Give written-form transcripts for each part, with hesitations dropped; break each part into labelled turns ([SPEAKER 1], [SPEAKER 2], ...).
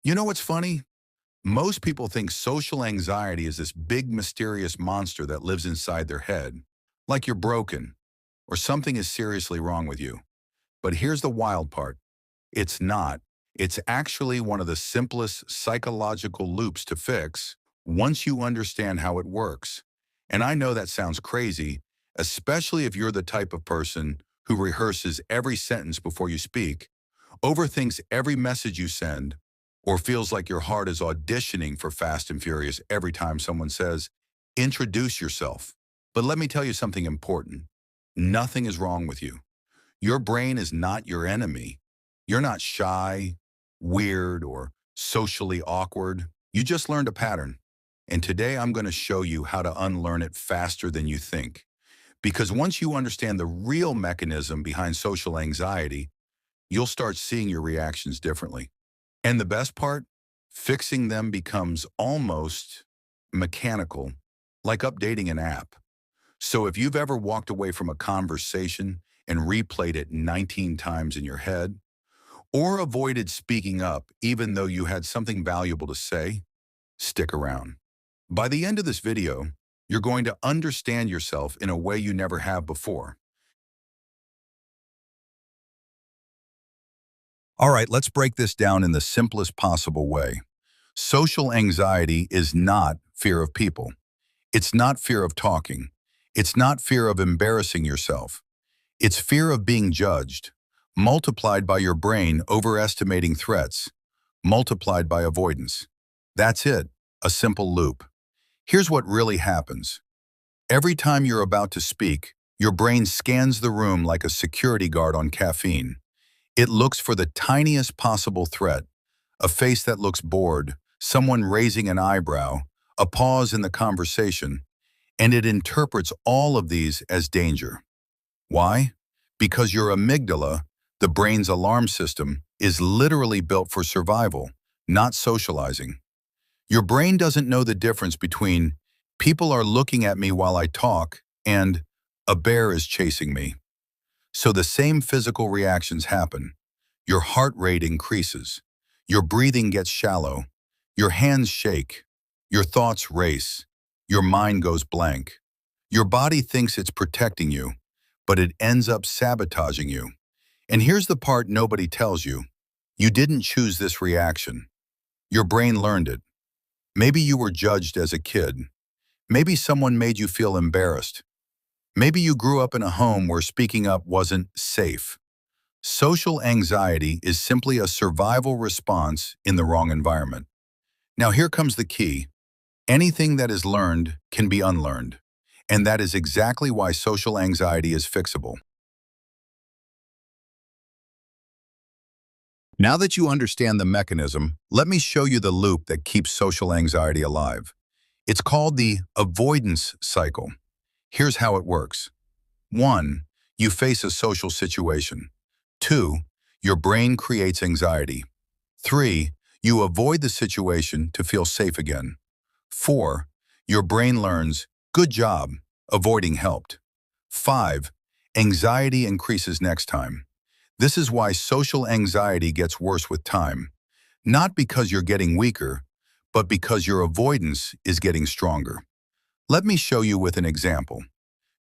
[SPEAKER 1] You know what's funny? Most people think social anxiety is this big mysterious monster that lives inside their head, like you're broken or something is seriously wrong with you. But here's the wild part. It's not. It's actually one of the simplest psychological loops to fix once you understand how it works. And I know that sounds crazy, especially if you're the type of person who rehearses every sentence before you speak, overthinks every message you send, or feels like your heart is auditioning for Fast and Furious every time someone says, introduce yourself. But let me tell you something important. Nothing is wrong with you. Your brain is not your enemy. You're not shy, weird, or socially awkward. You just learned a pattern. And today I'm going to show you how to unlearn it faster than you think. Because once you understand the real mechanism behind social anxiety, you'll start seeing your reactions differently. And the best part, fixing them becomes almost mechanical, like updating an app. So if you've ever walked away from a conversation and replayed it 19 times in your head, or avoided speaking up even though you had something valuable to say, stick around. By the end of this video, you're going to understand yourself in a way you never have before. All right, let's break this down in the simplest possible way. Social anxiety is not fear of people. It's not fear of talking. It's not fear of embarrassing yourself. It's fear of being judged, multiplied by your brain overestimating threats, multiplied by avoidance. That's it, a simple loop. Here's what really happens. Every time you're about to speak, your brain scans the room like a security guard on caffeine. It looks for the tiniest possible threat, a face that looks bored, someone raising an eyebrow, a pause in the conversation, and it interprets all of these as danger. Why? Because your amygdala, the brain's alarm system, is literally built for survival, not socializing. Your brain doesn't know the difference between people are looking at me while I talk and a bear is chasing me. So the same physical reactions happen. Your heart rate increases. Your breathing gets shallow. Your hands shake. Your thoughts race. Your mind goes blank. Your body thinks it's protecting you, but it ends up sabotaging you. And here's the part nobody tells you. You didn't choose this reaction. Your brain learned it. Maybe you were judged as a kid. Maybe someone made you feel embarrassed. Maybe you grew up in a home where speaking up wasn't safe. Social anxiety is simply a survival response in the wrong environment. Now here comes the key. Anything that is learned can be unlearned. And that is exactly why social anxiety is fixable. Now that you understand the mechanism, let me show you the loop that keeps social anxiety alive. It's called the avoidance cycle. Here's how it works. 1. You face a social situation. 2. Your brain creates anxiety. 3. You avoid the situation to feel safe again. 4. Your brain learns, good job, avoiding helped. 5. Anxiety increases next time. This is why social anxiety gets worse with time. Not because you're getting weaker, but because your avoidance is getting stronger. Let me show you with an example.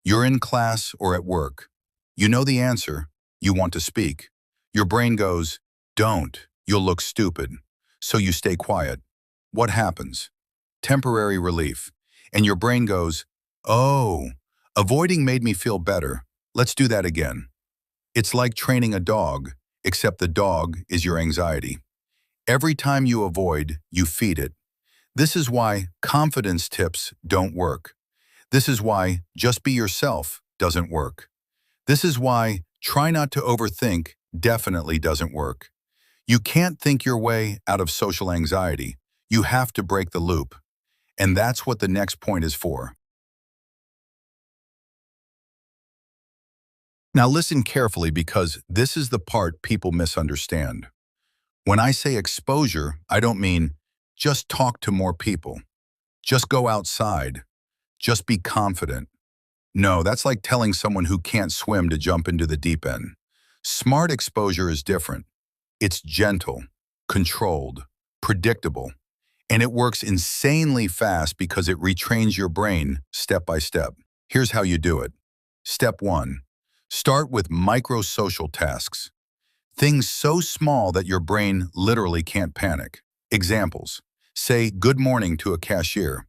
[SPEAKER 1] You're in class or at work. You know the answer. You want to speak. Your brain goes, don't, you'll look stupid. So you stay quiet. What happens? Temporary relief. And your brain goes, oh, avoiding made me feel better. Let's do that again. It's like training a dog, except the dog is your anxiety. Every time you avoid, you feed it. This is why confidence tips don't work. This is why just be yourself doesn't work. This is why try not to overthink definitely doesn't work. You can't think your way out of social anxiety. You have to break the loop. And that's what the next point is for. Now listen carefully because this is the part people misunderstand. When I say exposure, I don't mean just talk to more people. Just go outside. Just be confident. No, that's like telling someone who can't swim to jump into the deep end. Smart exposure is different. It's gentle, controlled, predictable, and it works insanely fast because it retrains your brain step by step. Here's how you do it. Step 1. Start with micro-social tasks. Things so small that your brain literally can't panic. Examples. Say good morning to a cashier.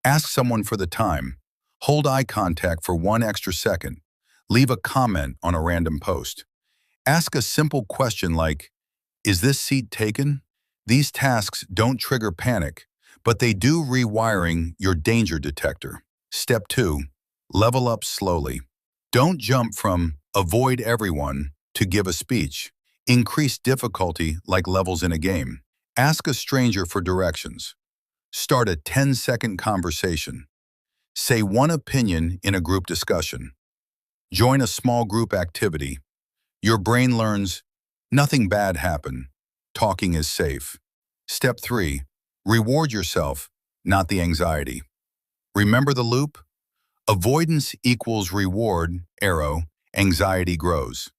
[SPEAKER 1] Ask someone for the time. Hold eye contact for 1 extra second. Leave a comment on a random post. Ask a simple question like, is this seat taken? These tasks don't trigger panic, but they do rewiring your danger detector. Step 2. Level up slowly. Don't jump from avoid everyone to give a speech. Increase difficulty like levels in a game. Ask a stranger for directions. Start a 10-second conversation. Say one opinion in a group discussion. Join a small group activity. Your brain learns, nothing bad happened. Talking is safe. Step 3. Reward yourself, not the anxiety. Remember the loop? Avoidance equals reward, arrow, anxiety grows.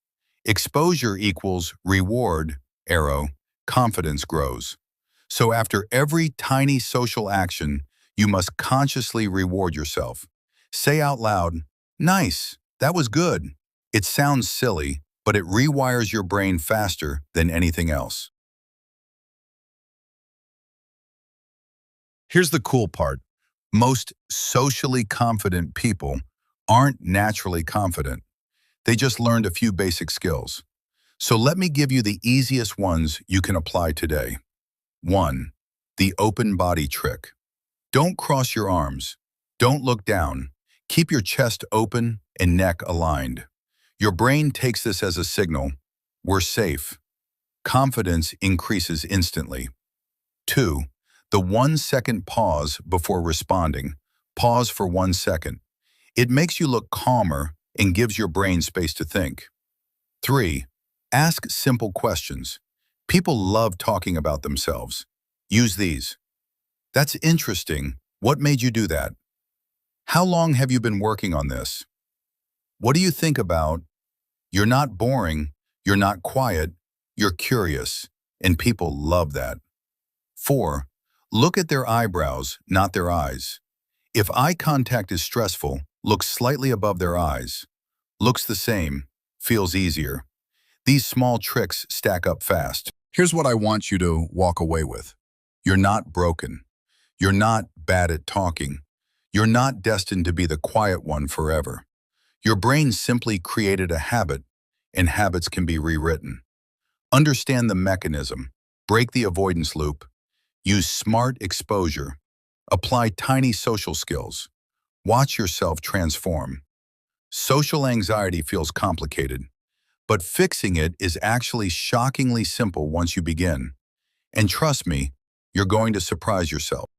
[SPEAKER 1] Exposure equals reward, arrow, confidence grows. So after every tiny social action, you must consciously reward yourself. Say out loud, nice, that was good. It sounds silly, but it rewires your brain faster than anything else. Here's the cool part. Most socially confident people aren't naturally confident. They just learned a few basic skills. So let me give you the easiest ones you can apply today. 1. The open body trick. Don't cross your arms. Don't look down. Keep your chest open and neck aligned. Your brain takes this as a signal. We're safe. Confidence increases instantly. 2. The 1-second pause before responding. Pause for 1 second. It makes you look calmer and gives your brain space to think. 3. Ask simple questions. People love talking about themselves. Use these. That's interesting. What made you do that? How long have you been working on this? What do you think about? You're not boring. You're not quiet. You're curious. And people love that. 4. Look at their eyebrows, not their eyes. If eye contact is stressful, look slightly above their eyes. Looks the same, feels easier. These small tricks stack up fast. Here's what I want you to walk away with. You're not broken. You're not bad at talking. You're not destined to be the quiet one forever. Your brain simply created a habit, and habits can be rewritten. Understand the mechanism. Break the avoidance loop. Use smart exposure. Apply tiny social skills. Watch yourself transform. Social anxiety feels complicated, but fixing it is actually shockingly simple once you begin. And trust me, you're going to surprise yourself.